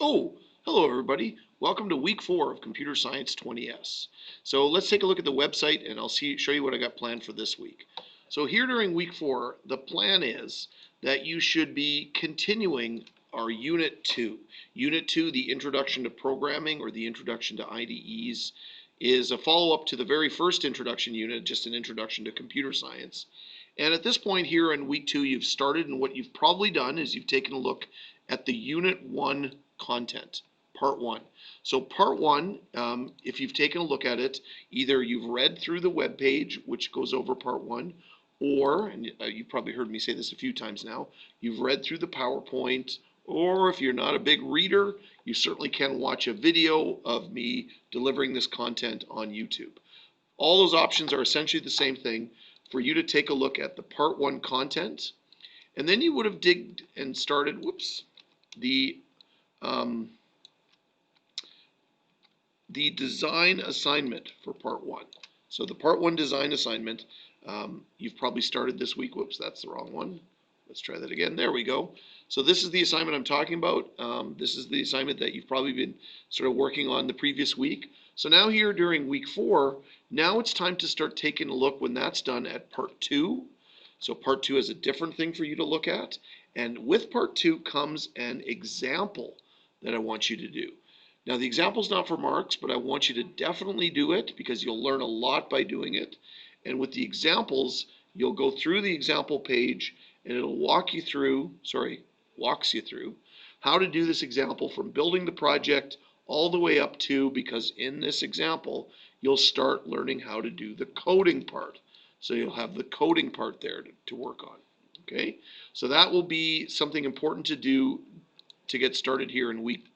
Oh, hello everybody. Welcome to week 4 of Computer Science 20S. So let's take a look at the website and I'll show you what I got planned for this week. So here during week 4, the plan is that you should be continuing our Unit 2. Unit 2, the Introduction to Programming or the Introduction to IDEs, is a follow-up to the very first introduction unit, just an introduction to computer science. And at this point here in week 2, you've started, and what you've probably done is you've taken a look at the Unit 1 content, Part 1. So Part 1, if you've taken a look at it, either you've read through the web page, which goes over Part 1, or, and you've probably heard me say this a few times now, you've read through the PowerPoint, or if you're not a big reader, you certainly can watch a video of me delivering this content on YouTube. All those options are essentially the same thing for you to take a look at the Part 1 content, and then you would have digged and started, the design assignment for Part 1. So the Part 1 design assignment, you've probably started this week. Whoops, that's the wrong one. Let's try that again. There we go. So this is the assignment I'm talking about. This is the assignment that you've probably been sort of working on the previous week. So now here during week 4, now it's time to start taking a look when that's done at Part 2. So Part 2 is a different thing for you to look at. And with Part 2 comes an example that I want you to do. Now the example is not for marks, but I want you to definitely do it because you'll learn a lot by doing it. And with the examples, you'll go through the example page and it'll walks you through how to do this example from building the project all the way up to, because in this example, you'll start learning how to do the coding part. So you'll have the coding part there to work on. Okay, so that will be something important to do to get started here in week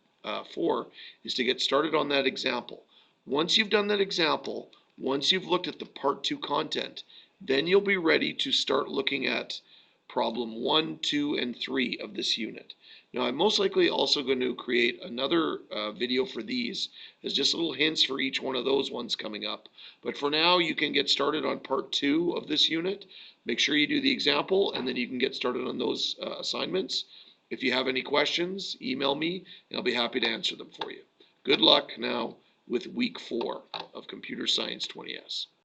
4, is to get started on that example. Once you've done that example, once you've looked at the Part 2 content, then you'll be ready to start looking at problem 1, 2, and 3 of this unit. Now I'm most likely also going to create another video for these as just little hints for each one of those ones coming up. But for now, you can get started on Part 2 of this unit. Make sure you do the example and then you can get started on those assignments. If you have any questions, email me and I'll be happy to answer them for you. Good luck now with week 4 of Computer Science 20S.